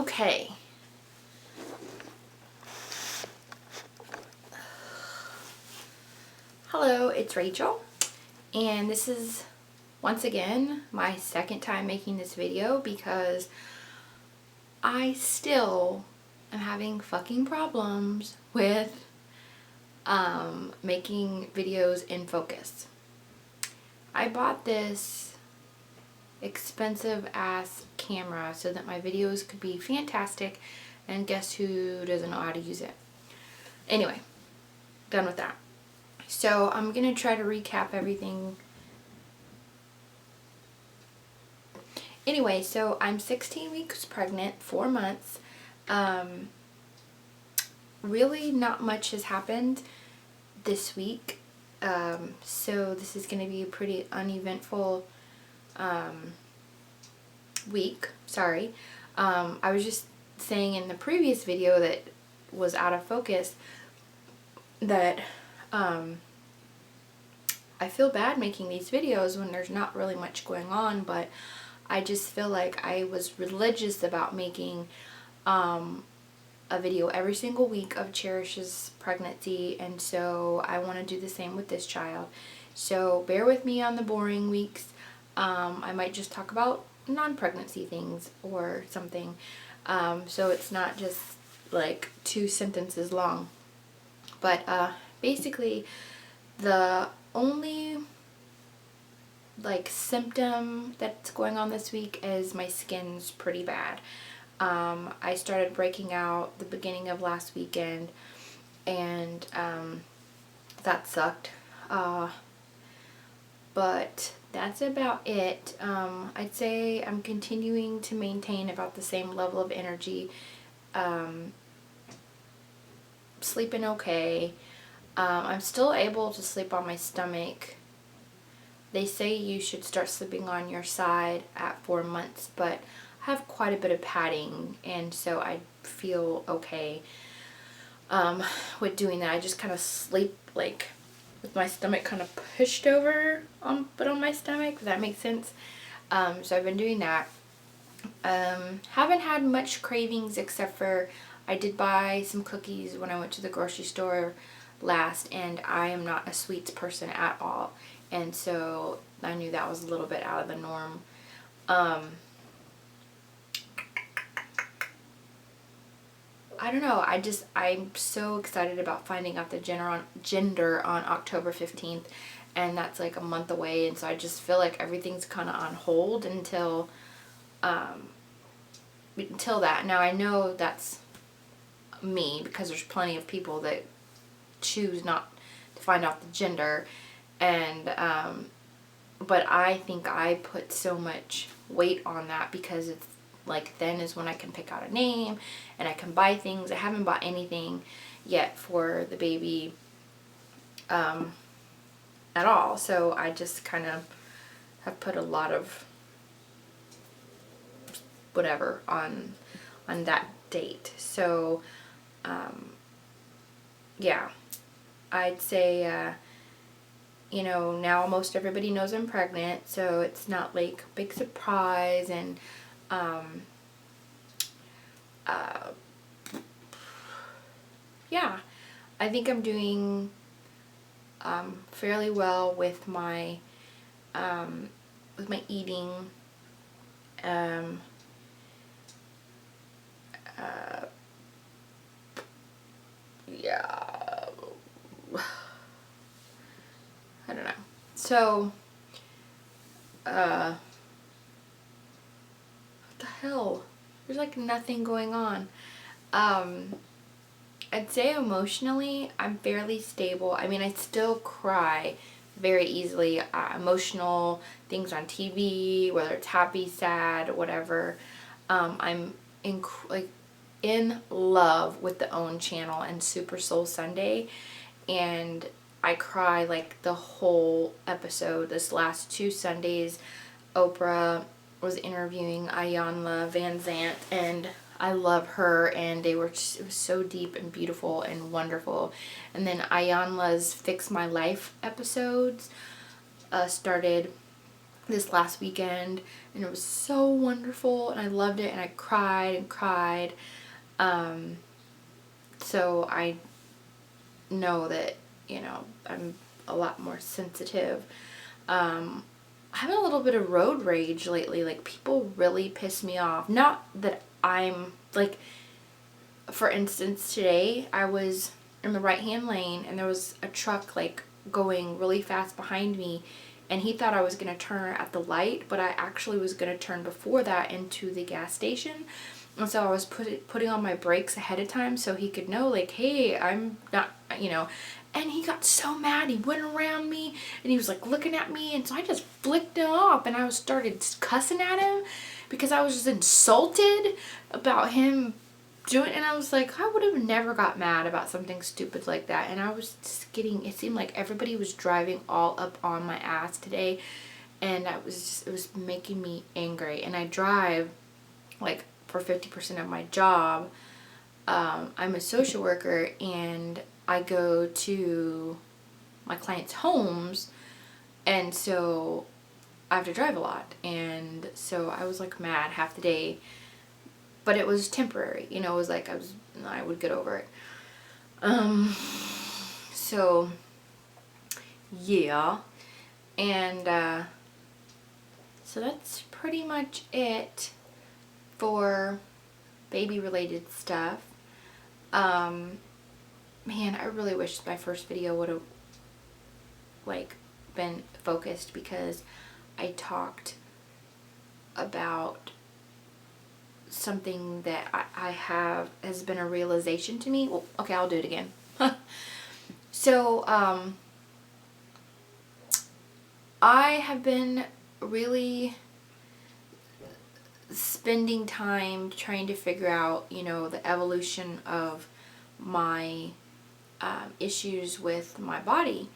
Okay. Hello, it's Rachel, and this is once again my second time making this video because I still am having fucking problems with making videos in focus. I bought this expensive ass camera so that my videos could be fantastic, and guess who doesn't know how to use it? Anyway, done with that. So I'm gonna try to recap everything. Anyway, so I'm 16 weeks pregnant, 4 months. Really not much has happened this week. So this is gonna be a pretty uneventful week. Sorry. I was just saying in the previous video that was out of focus that I feel bad making these videos when there's not really much going on, but I just feel like I was religious about making a video every single week of Cherish's pregnancy, and so I want to do the same with this child. So bear with me on the boring weeks. I might just talk about non-pregnancy things or something, so it's not just like 2 sentences long. But basically the only symptom that's going on this week is my skin's pretty bad. I started breaking out the beginning of last weekend, and that sucked. But that's about it. I'd say I'm continuing to maintain about the same level of energy. Sleeping okay. I'm still able to sleep on my stomach. They say you should start sleeping on your side at 4 months, but I have quite a bit of padding, and so I feel okay with doing that. I just kind of sleep like with my stomach kind of pushed over on my stomach, if that makes sense. So I've been doing that. Haven't had much cravings, except for I did buy some cookies when I went to the grocery store last, and I am not a sweets person at all, and so I knew that was a little bit out of the norm. I don't know, I'm so excited about finding out the gender on October 15th, and that's like a month away, and so I just feel like everything's kind of on hold until that. Now I know that's me, because there's plenty of people that choose not to find out the gender, and but I think I put so much weight on that because it's like then is when I can pick out a name and I can buy things. I haven't bought anything yet for the baby at all, so I just kind of have put a lot of whatever on that date. So yeah, I'd say now almost everybody knows I'm pregnant, so it's not like a big surprise, and yeah, I think I'm doing fairly well with my eating. Yeah, I don't know. So, what the hell? There's like nothing going on. I'd say emotionally, I'm fairly stable. I mean, I still cry very easily. Emotional things on TV, whether it's happy, sad, whatever. I'm in love with the OWN channel and Super Soul Sunday, and I cry like the whole episode. This last 2 Sundays, Oprah was interviewing Iyanla Vanzant, and I love her, and it was so deep and beautiful and wonderful. And then Iyanla's Fix My Life episodes started this last weekend, and it was so wonderful, and I loved it, and I cried and cried. So I know that, you know, I'm a lot more sensitive. I'm having a little bit of road rage lately. Like, people really piss me off. Not that I'm, like, for instance, today I was in the right-hand lane, and there was a truck, like, going really fast behind me, and he thought I was going to turn at the light, but I actually was going to turn before that into the gas station. And so I was putting on my brakes ahead of time so he could know, like, hey, I'm not, you know. And he got so mad. He went around me, and he was, like, looking at me. And so I just flicked him off, and I started cussing at him because I was just insulted about him doing. And I was like, I would have never got mad about something stupid like that. And I was just getting, it seemed like everybody was driving all up on my ass today. And it was making me angry. And I drive, like, for 50% of my job. I'm a social worker, and I go to my clients' homes, and so I have to drive a lot. And so I was, like, mad half the day, but it was temporary, you know. It was like I would get over it. So yeah, and so that's pretty much it for baby related stuff. Man, I really wish my first video would have, like, been focused, because I talked about something that I have has been a realization to me. Well, okay, I'll do it again. So I have been really spending time trying to figure out, you know, the evolution of my issues with my body.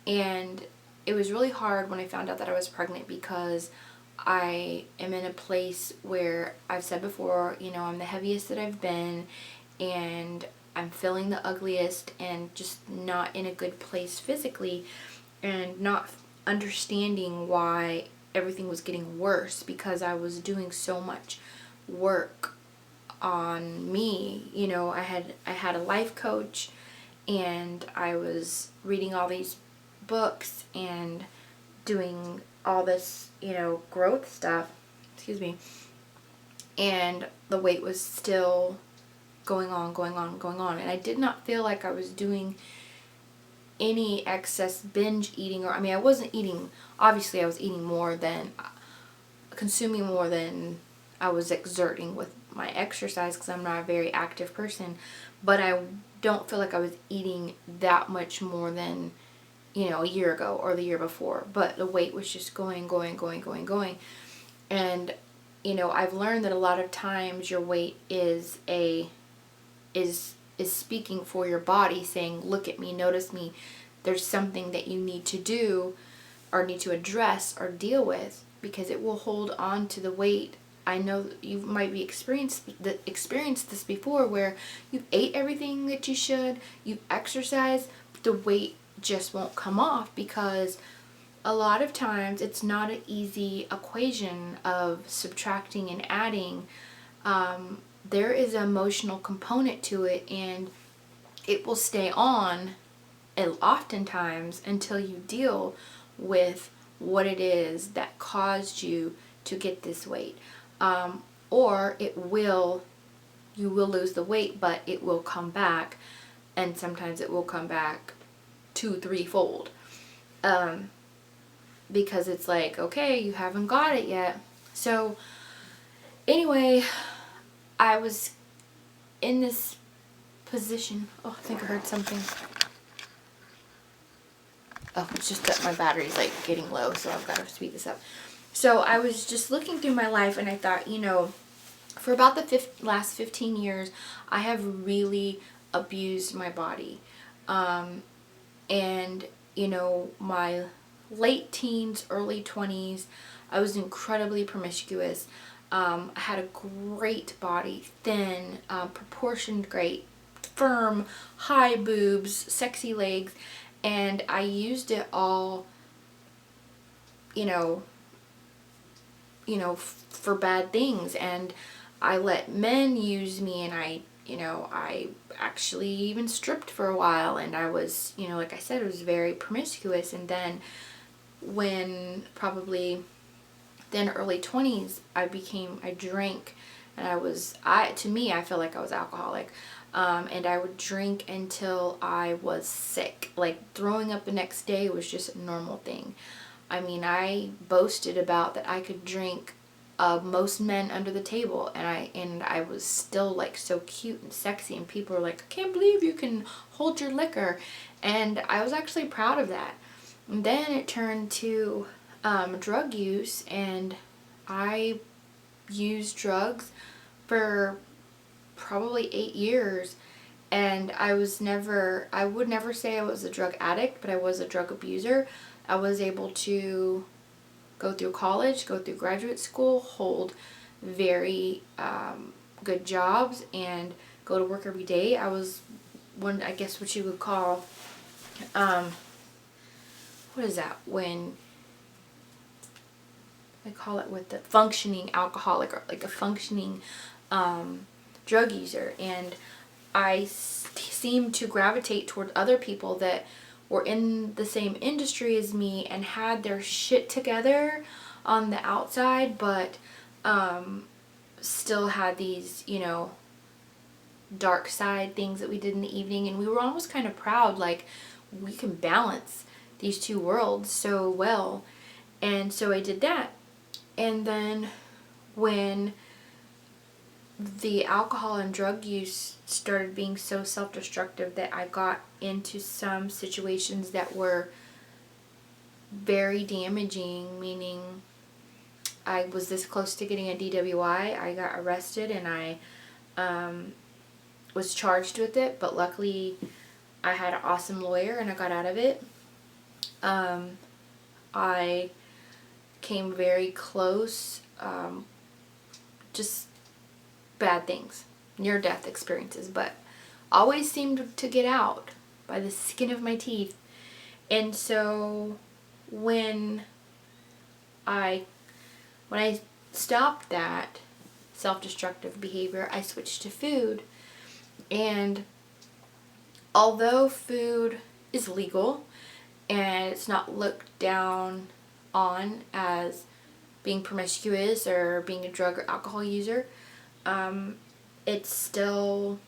And it was really hard when I found out that I was pregnant, because I am in a place where I've said before, you know, I'm the heaviest that I've been, and I'm feeling the ugliest, and just not in a good place physically, and not understanding why everything was getting worse, because I was doing so much work on me. You know, I had a life coach, and I was reading all these books and doing all this, you know, growth stuff, excuse me, and the weight was still going on, and I did not feel like I was doing any excess binge eating, or, I mean, I wasn't eating, obviously I was eating more than, consuming more than I was exerting with my exercise, because I'm not a very active person, but I don't feel like I was eating that much more than, you know, a year ago or the year before. But the weight was just going. And, you know, I've learned that a lot of times your weight is speaking for your body, saying, look at me, notice me, there's something that you need to do or need to address or deal with, because it will hold on to the weight. I know you might be experienced this before, where you've ate everything that you should, you've exercised, but the weight just won't come off, because a lot of times it's not an easy equation of subtracting and adding. There is an emotional component to it, and it will stay on, and oftentimes, until you deal with what it is that caused you to get this weight. Or you will lose the weight, but it will come back, and sometimes it will come back 2-3-fold. Because it's like, okay, you haven't got it yet. So anyway, I was in this position. Oh, I think I heard something. Oh, it's just that my battery's, like, getting low, so I've got to speed this up. So I was just looking through my life, and I thought, you know, for about the last 15 years, I have really abused my body. And, you know, my late teens, early 20s, I was incredibly promiscuous. I had a great body, thin, proportioned great, firm, high boobs, sexy legs, and I used it all, you know, for bad things, and I let men use me, and I actually even stripped for a while, and I was, like I said, it was very promiscuous. And then when probably then early 20s, I drank, and to me, I feel like I was alcoholic. And I would drink until I was sick. Like, throwing up the next day was just a normal thing. I mean, I boasted about that I could drink most men under the table, and I was still like so cute and sexy, and people were like, I can't believe you can hold your liquor. And I was actually proud of that. And then it turned to drug use, and I used drugs for probably 8 years, and I would never say I was a drug addict, but I was a drug abuser. I was able to go through college, go through graduate school, hold very good jobs, and go to work every day. I was I guess what you would call, what is that, when I call it, with the functioning alcoholic, or like a functioning drug user. And I seemed to gravitate toward other people that were in the same industry as me and had their shit together on the outside, but still had these, dark side things that we did in the evening. And we were almost kind of proud, like, we can balance these two worlds so well. And so I did that. And then when the alcohol and drug use started being so self-destructive, that I got into some situations that were very damaging, meaning I was this close to getting a DWI. I got arrested, and I was charged with it, but luckily I had an awesome lawyer and I got out of it. I came very close, just bad things, near-death experiences, but always seemed to get out by the skin of my teeth. And so when I stopped that self-destructive behavior, I switched to food. And although food is legal and it's not looked down on as being promiscuous or being a drug or alcohol user, it's still...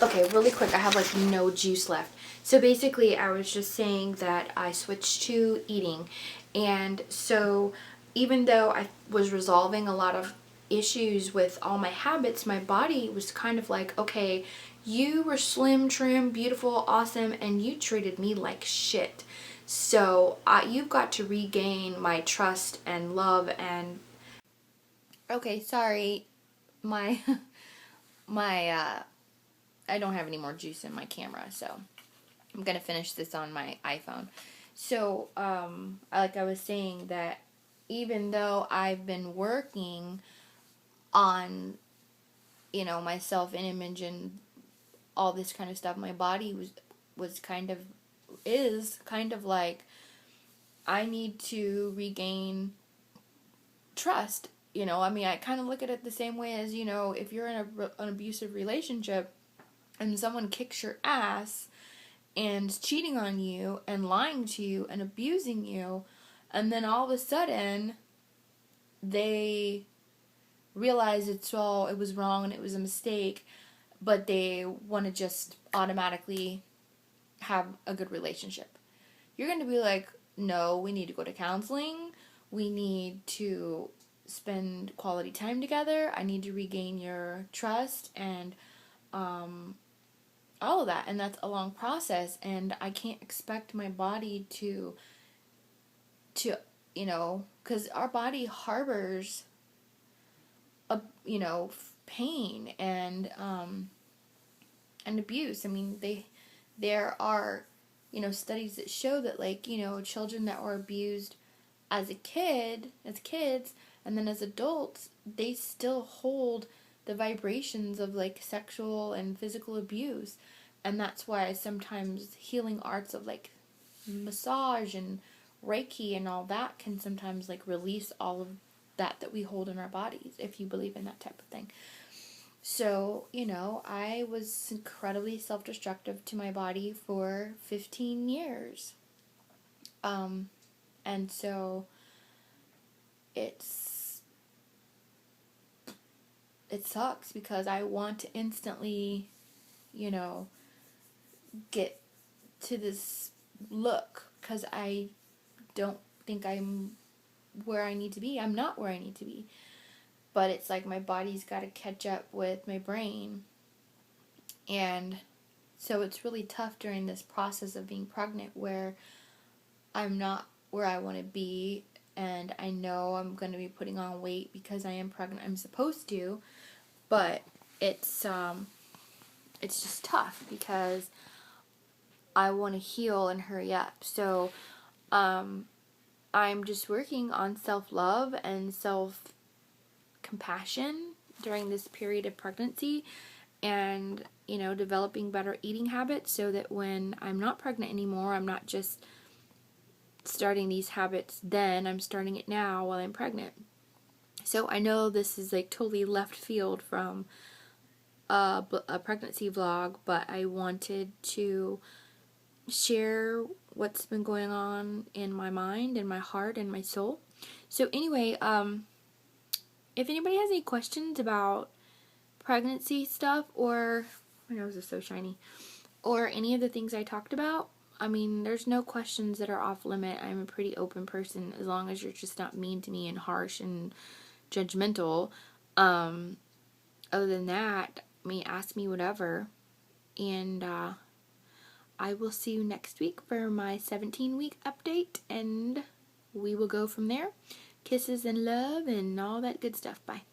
Okay, really quick, I have like no juice left. So basically, I was just saying that I switched to eating. And so even though I was resolving a lot of issues with all my habits, my body was kind of like, okay, you were slim, trim, beautiful, awesome, and you treated me like shit. So you've got to regain my trust and love. And okay, sorry, my I don't have any more juice in my camera, so I'm gonna finish this on my iPhone. So like I was saying, that even though I've been working on, my self-image and all this kind of stuff, my body is kind of like, I need to regain trust. I kind of look at it the same way as, if you're in an abusive relationship and someone kicks your ass and cheating on you and lying to you and abusing you, and then all of a sudden they realize it was wrong and it was a mistake, but they want to just automatically have a good relationship. You're going to be like, no, we need to go to counseling. We need to spend quality time together. I need to regain your trust and all of that. And that's a long process. And I can't expect my body to because our body harbors pain and abuse. I mean, there are, studies that show that, like, children that were abused as kids, and then as adults, they still hold the vibrations of, like, sexual and physical abuse. And that's why sometimes healing arts of, like, massage and Reiki and all that can sometimes like release all of that we hold in our bodies, if you believe in that type of thing. So, I was incredibly self-destructive to my body for 15 years. And so it sucks because I want to instantly, get to this look because I don't think I'm where I need to be. I'm not where I need to be. But it's like my body's got to catch up with my brain. And so it's really tough during this process of being pregnant where I'm not where I want to be, and I know I'm going to be putting on weight because I am pregnant. I'm supposed to, but it's just tough because I want to heal and hurry up. So I'm just working on self-love and self-compassion during this period of pregnancy, and developing better eating habits so that when I'm not pregnant anymore, I'm not just starting these habits then, I'm starting it now while I'm pregnant. So I know this is like totally left field from a pregnancy vlog, but I wanted to share what's been going on in my mind and my heart and my soul. So anyway, if anybody has any questions about pregnancy stuff, or my nose is so shiny, or any of the things I talked about, I mean, there's no questions that are off limit. I'm a pretty open person as long as you're just not mean to me and harsh and judgmental. Other than that, I mean, ask me whatever. And I will see you next week for my 17-week update, and we will go from there. Kisses and love and all that good stuff. Bye.